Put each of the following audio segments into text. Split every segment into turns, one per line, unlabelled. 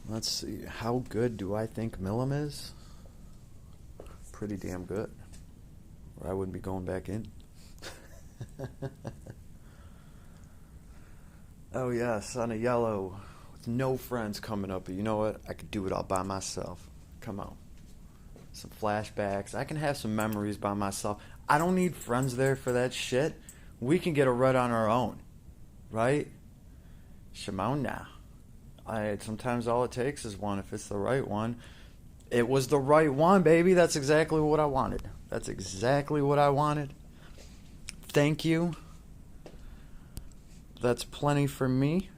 Let's see. How good do I think Milim is? Pretty damn good. Or I wouldn't be going back in. Oh, yes, on a yellow. With no friends coming up. But you know what? I could do it all by myself. Come on. Some flashbacks. I can have some memories by myself. I don't need friends there for that shit. We can get a red on our own. Right? Shimona. Sometimes all it takes is one if it's the right one. It was the right one, baby. That's exactly what I wanted. That's exactly what I wanted. Thank you. That's plenty for me,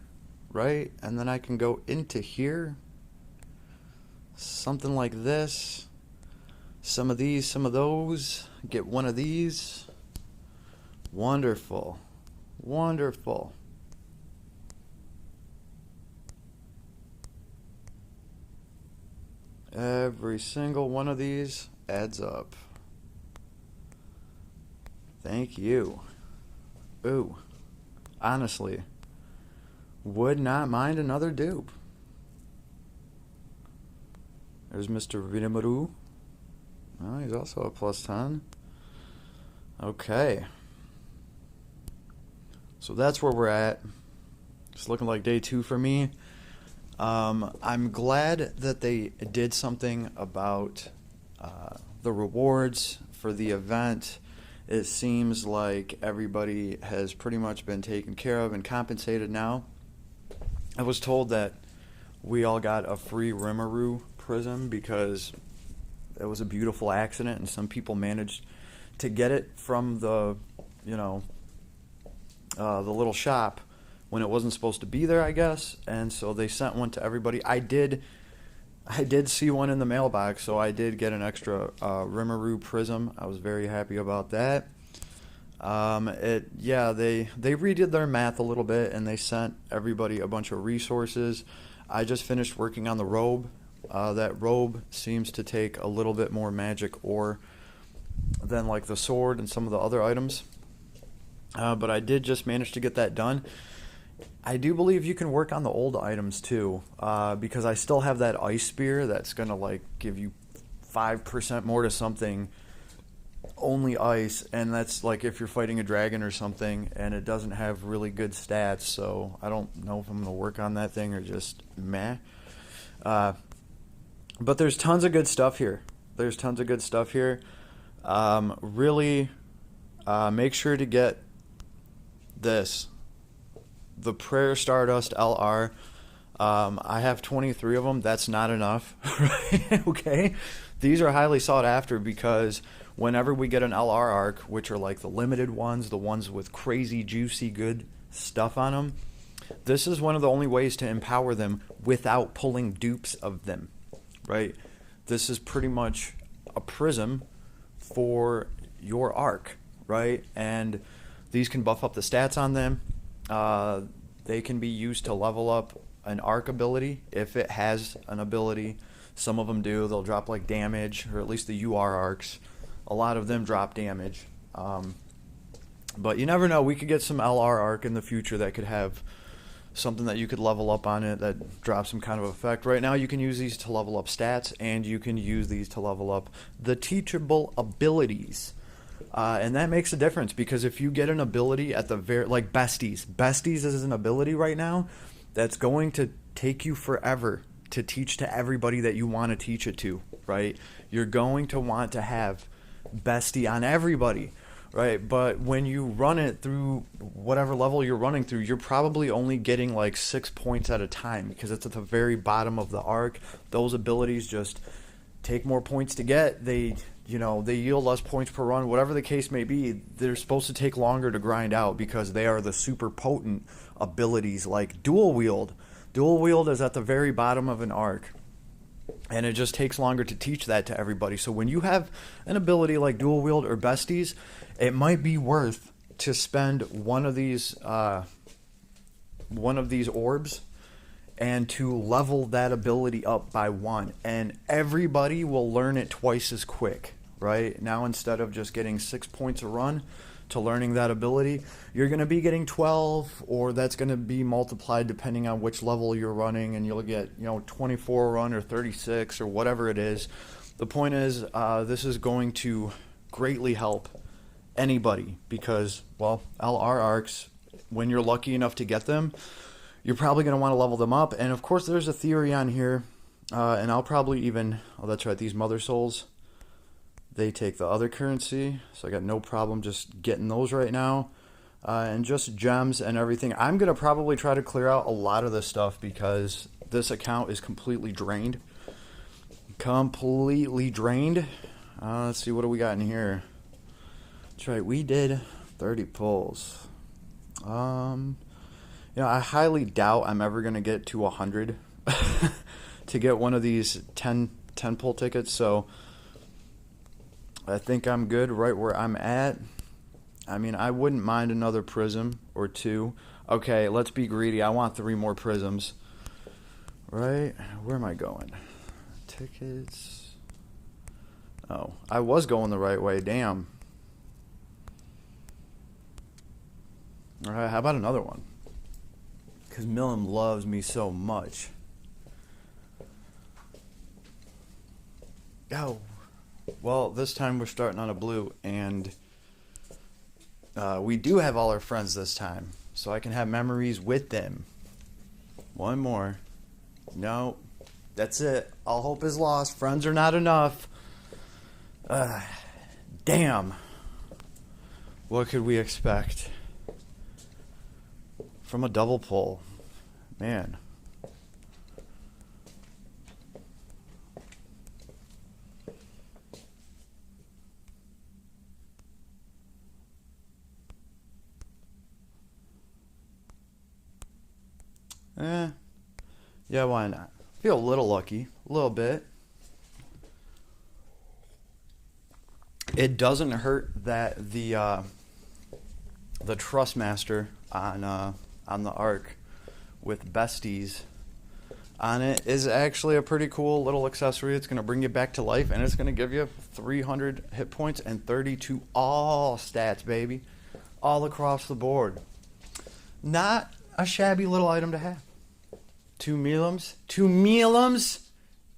right? And then I can go into here. Something like this. Some of these, some of those. Get one of these. Wonderful. Wonderful. Every single one of these adds up. Thank you. Ooh. Honestly, would not mind another dupe. There's Mr. Rinamaru. Oh, he's also a plus 10. Okay. So that's where we're at. It's looking like day 2 for me. I'm glad that they did something about the rewards for the event. It seems like everybody has pretty much been taken care of and compensated now. I was told that we all got a free Rimuru prism because it was a beautiful accident and some people managed to get it from the little shop when it wasn't supposed to be there, I guess. And so they sent one to everybody. I did see one in the mailbox, so I did get an extra Rimuru prism. I was very happy about that. They redid their math a little bit, and they sent everybody a bunch of resources. I just finished working on the robe. That robe seems to take a little bit more magic ore than like the sword and some of the other items. But I did just manage to get that done. I do believe you can work on the old items too, because I still have that ice spear that's going to like give you 5% more to something, only ice, and that's like if you're fighting a dragon or something, and it doesn't have really good stats, so I don't know if I'm going to work on that thing or just meh. But there's tons of good stuff here. Really, make sure to get this. The Prayer Stardust LR. I have 23 of them. That's not enough. Right? Okay? These are highly sought after because whenever we get an LR arc, which are like the limited ones, the ones with crazy, juicy, good stuff on them, this is one of the only ways to empower them without pulling dupes of them. Right? This is pretty much a prism for your arc. Right? And these can buff up the stats on them. They can be used to level up an arc ability if it has an ability. Some of them do. They'll drop like damage, or at least the UR arcs. A lot of them drop damage. But you never know. We could get some LR arc in the future that could have something that you could level up on it that drops some kind of effect. Right now you can use these to level up stats, and you can use these to level up the teachable abilities. And that makes a difference because if you get an ability at the like Besties is an ability right now that's going to take you forever to teach to everybody that you want to teach it to, right? You're going to want to have Bestie on everybody, right? But when you run it through whatever level you're running through, you're probably only getting like 6 points at a time because it's at the very bottom of the arc. Those abilities just take more points to get. They yield less points per run, whatever the case may be. They're supposed to take longer to grind out because they are the super potent abilities like dual wield. Dual wield is at the very bottom of an arc, and it just takes longer to teach that to everybody. So when you have an ability like dual wield or Besties, it might be worth to spend one of these orbs and to level that ability up by 1, and everybody will learn it twice as quick. Right now, instead of just getting 6 points a run, to learning that ability, you're going to be getting 12, or that's going to be multiplied depending on which level you're running, and you'll get, 24 run or 36 or whatever it is. The point is, this is going to greatly help anybody because, well, LR arcs, when you're lucky enough to get them, you're probably going to want to level them up. And of course, there's a theory on here, and I'll probably even, oh, that's right, these Mother Souls, they take the other currency, so I got no problem just getting those right now. And just gems and everything. I'm going to probably try to clear out a lot of this stuff because this account is completely drained. Completely drained. Let's see, what do we got in here? That's right, we did 30 pulls. I highly doubt I'm ever going to get to 100 to get one of these 10 pull tickets, so I think I'm good right where I'm at. I mean, I wouldn't mind another prism or two. Okay, let's be greedy. I want 3 more prisms. Right? Where am I going? Tickets. Oh, I was going the right way. Damn. All right, how about another one? Because Milim loves me so much. Oh. Well, this time we're starting on a blue, and we do have all our friends this time, so I can have memories with them. One more. No, that's it. All hope is lost. Friends are not enough. Damn. What could we expect from a double pull? Man. Yeah, why not? Feel a little lucky, a little bit. It doesn't hurt that the Trustmaster on the Arc with Besties on it is actually a pretty cool little accessory. It's going to bring you back to life, and it's going to give you 300 hit points and 32 all stats, baby, all across the board. Not a shabby little item to have. 2 Milims? 2 Milims?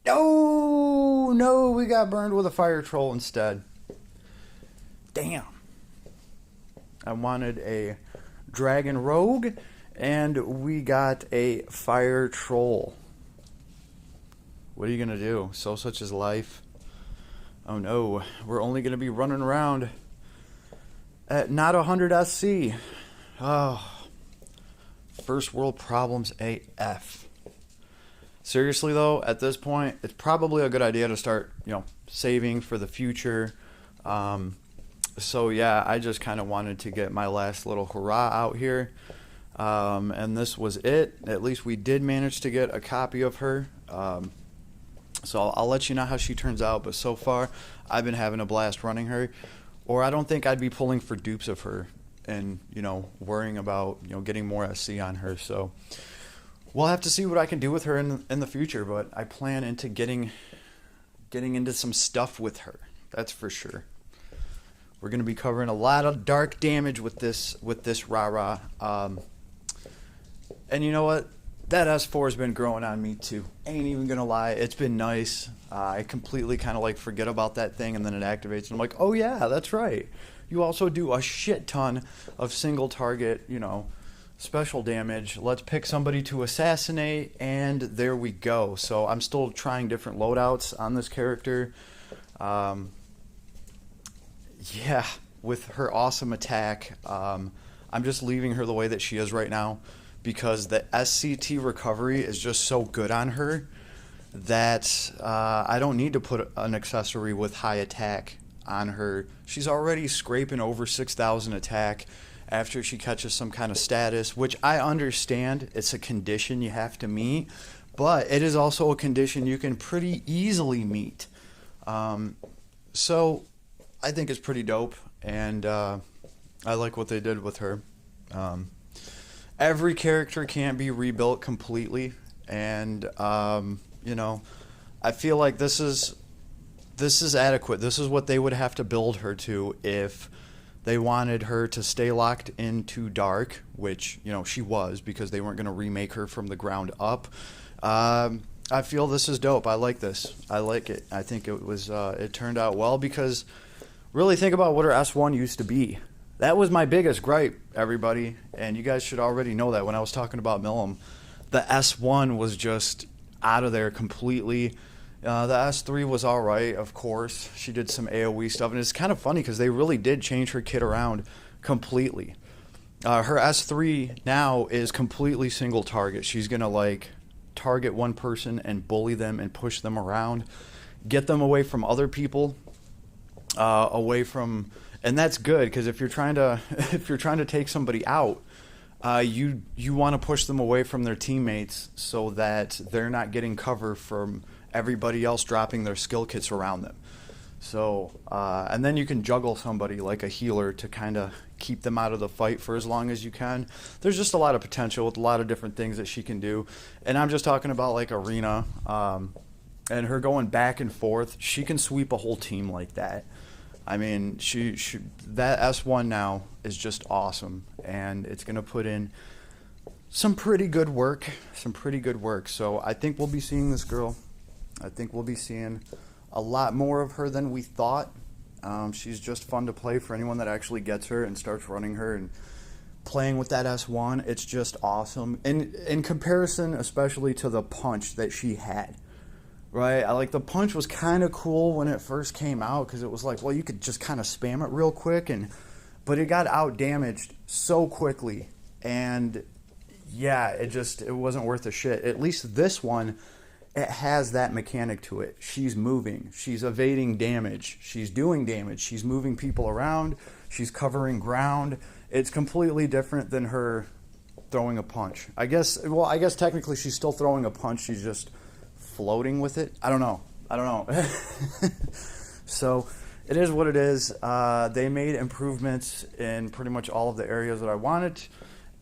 No, we got burned with a Fire Troll instead. Damn. I wanted a Dragon Rogue, and we got a Fire Troll. What are you going to do? So such is life. Oh no, we're only going to be running around at not 100 SC. Oh. First world problems AF. Seriously though, at this point, it's probably a good idea to start, saving for the future. So yeah, I just kind of wanted to get my last little hurrah out here. And this was it. At least we did manage to get a copy of her. So I'll let you know how she turns out. But so far, I've been having a blast running her. Or I don't think I'd be pulling for dupes of her and, worrying about, getting more SC on her. So we'll have to see what I can do with her in the future. But I plan into getting into some stuff with her. That's for sure. We're going to be covering a lot of dark damage with this rah-rah. And you know what? That S4 has been growing on me too. Ain't even going to lie. It's been nice. I completely kind of forget about that thing, and then it activates. And I'm like, oh yeah, that's right. You also do a shit ton of single target, special damage. Let's pick somebody to assassinate, and there we go. So I'm still trying different loadouts on this character. Yeah, with her awesome attack. I'm just leaving her the way that she is right now because the SCT recovery is just so good on her that I don't need to put an accessory with high attack on her. She's already scraping over 6,000 attack after she catches some kind of status, which I understand. It's a condition you have to meet, but it is also a condition you can pretty easily meet. So I think it's pretty dope, and I like what they did with her. Every character can't be rebuilt completely, and I feel like this is adequate. This is what they would have to build her to if They wanted her to stay locked into dark, which, you know, she was, because they weren't going to remake her from the ground up. I feel this is dope. I like this. I like it. I think it turned out well, because really think about what her S1 used to be. That was my biggest gripe, everybody, and you guys should already know that when I was talking about Milim. The S1 was just out of there completely. The S3 was all right, of course. She did some AoE stuff, and it's kind of funny because they really did change her kit around completely. Her S3 now is completely single target. She's going to, like, target one person and bully them and push them around, get them away from other people, and that's good, because if you're trying to take somebody out, you want to push them away from their teammates so that they're not getting cover from everybody else dropping their skill kits around them. So and then you can juggle somebody like a healer to kind of keep them out of the fight for as long as you can. There's just a lot of potential with a lot of different things that she can do, and I'm just talking about like arena, and her going back and forth. She can sweep a whole team like that. I mean, that S1 now is just awesome, and it's going to put in some pretty good work. So I think we'll be seeing this girl. I think we'll be seeing a lot more of her than we thought. She's just fun to play for anyone that actually gets her and starts running her and playing with that S1. It's just awesome. In comparison, especially to the punch that she had. Right, like the punch was kind of cool when it first came out, because it was like, well, you could just kind of spam it real quick, but it got out damaged so quickly, and yeah, it wasn't worth a shit. At least this one, it has that mechanic to it. She's moving, she's evading damage, she's doing damage, she's moving people around, she's covering ground. It's completely different than her throwing a punch. I guess technically she's still throwing a punch. She's just floating with it. I don't know. So it is what it is. They made improvements in pretty much all of the areas that I wanted,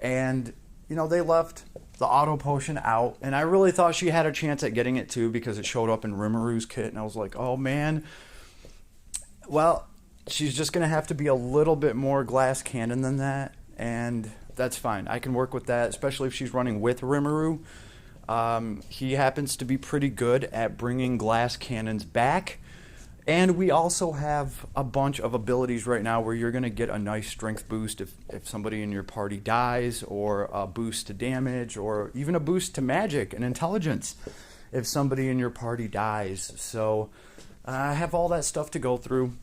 and they left the auto potion out, and I really thought she had a chance at getting it too, because it showed up in Rimaru's kit, and I was like, oh man. Well, she's just gonna have to be a little bit more glass cannon than that, and that's fine. I can work with that, especially if she's running with Rimuru. He happens to be pretty good at bringing glass cannons back, and we also have a bunch of abilities right now where you're going to get a nice strength boost if somebody in your party dies, or a boost to damage, or even a boost to magic and intelligence if somebody in your party dies. So I have all that stuff to go through,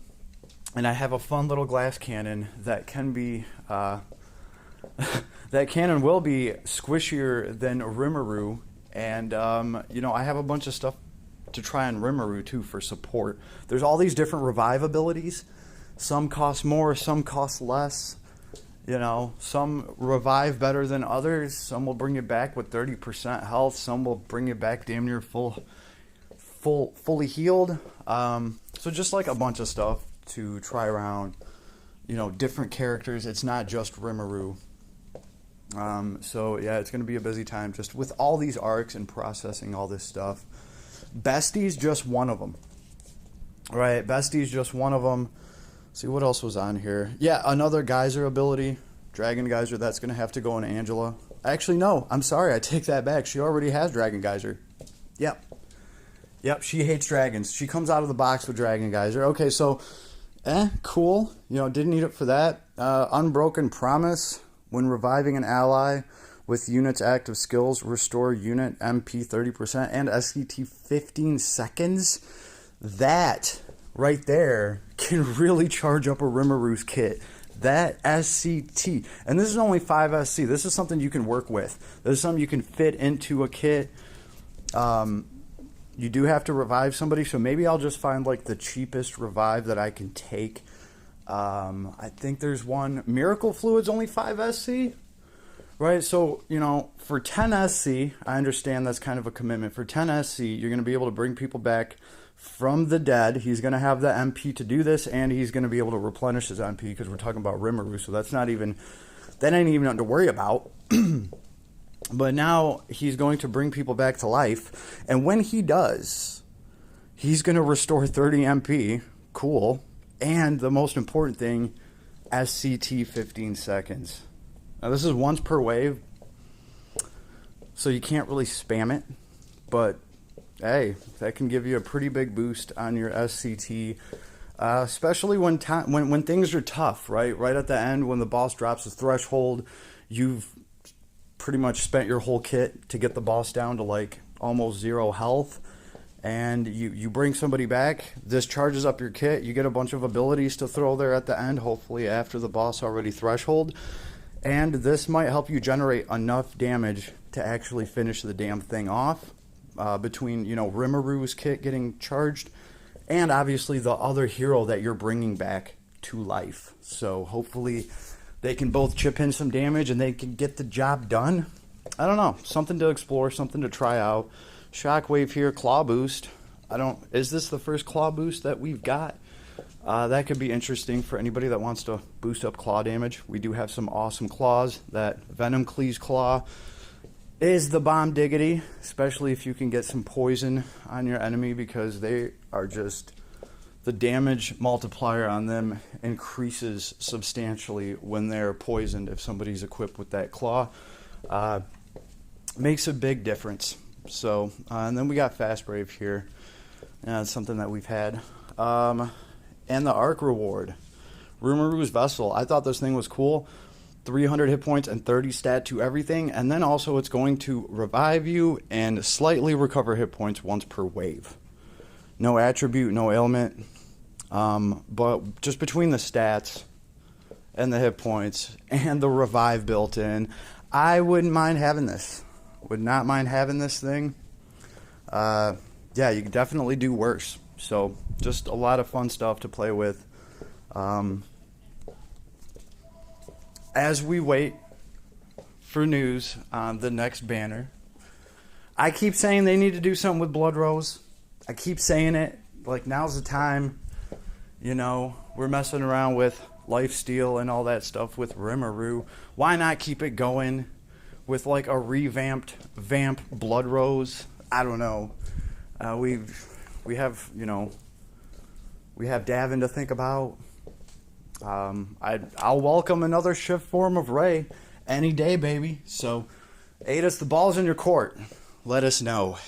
and I have a fun little glass cannon that can be that cannon will be squishier than Rimuru. And, I have a bunch of stuff to try on Rimuru, too, for support. There's all these different revive abilities. Some cost more, some cost less. Some revive better than others. Some will bring you back with 30% health. Some will bring you back damn near fully healed. So just like a bunch of stuff to try around, different characters. It's not just Rimuru. So yeah, it's going to be a busy time just with all these arcs and processing all this stuff. Bestie's just one of them. Right, Bestie's just one of them. See what else was on here. Yeah, another geyser ability, Dragon Geyser. That's going to have to go in Angela. Actually, no, I'm sorry, I take that back. She already has Dragon Geyser. Yep, she hates dragons. She comes out of the box with Dragon Geyser. Okay, so, cool. Didn't need it for that. Unbroken Promise. When reviving an ally with unit's active skills, restore unit MP 30% and SCT 15 seconds. That right there can really charge up a Rimaru's kit. That SCT. And this is only 5 SC. This is something you can work with. This is something you can fit into a kit. You do have to revive somebody, so maybe I'll just find like the cheapest revive that I can take. I think there's one. Miracle Fluid's only 5 SC, right? So, for 10 SC, I understand that's kind of a commitment. For 10 SC, you're going to be able to bring people back from the dead. He's going to have the MP to do this, and he's going to be able to replenish his MP, because we're talking about Rimuru, so that ain't even nothing to worry about. But now he's going to bring people back to life, and when he does, he's going to restore 30 MP. Cool. And the most important thing,
SCT 15 seconds. Now this is once per wave, so you can't really spam it, but hey, that can give you a pretty big boost on your SCT, especially when things are tough, right? Right at the end, when the boss drops his threshold, you've pretty much spent your whole kit to get the boss down to like almost 0 health, and you bring somebody back. This charges up your kit. You get a bunch of abilities to throw there at the end, hopefully after the boss already threshold, and this might help you generate enough damage to actually finish the damn thing off, between, you know, Rimaru's kit getting charged and obviously the other hero that you're bringing back to life. So hopefully they can both chip in some damage and they can get the job done. I don't know, something to explore, something to try out. Shockwave here, claw boost. Is this the first claw boost that we've got? That could be interesting for anybody that wants to boost up claw damage. We do have some awesome claws. That Venom Cleese claw is the bomb diggity, especially if you can get some poison on your enemy, because they are just, the damage multiplier on them increases substantially when they're poisoned. If somebody's equipped with that claw, makes a big difference. So, and then we got Fast Brave here. It's something that we've had. And the Arc Reward, Rumaru's Vessel. I thought this thing was cool. 300 hit points and 30 stat to everything, and then also it's going to revive you and slightly recover hit points once per wave. No attribute, no ailment, but just between the stats and the hit points and the revive built in, I wouldn't mind having this. Would not mind having this thing. Yeah, you can definitely do worse. So just a lot of fun stuff to play with. As we wait for news on the next banner, I keep saying they need to do something with Blood Rose. I keep saying it. Like, now's the time. You know, we're messing around with Lifesteal and all that stuff with Rimuru. Why not keep it going with like a revamped Vamp Blood Rose? I don't know. We have, you know, we have Davin to think about. I'll welcome another shift form of Ray any day, baby. So, Adis, the ball's in your court. Let us know.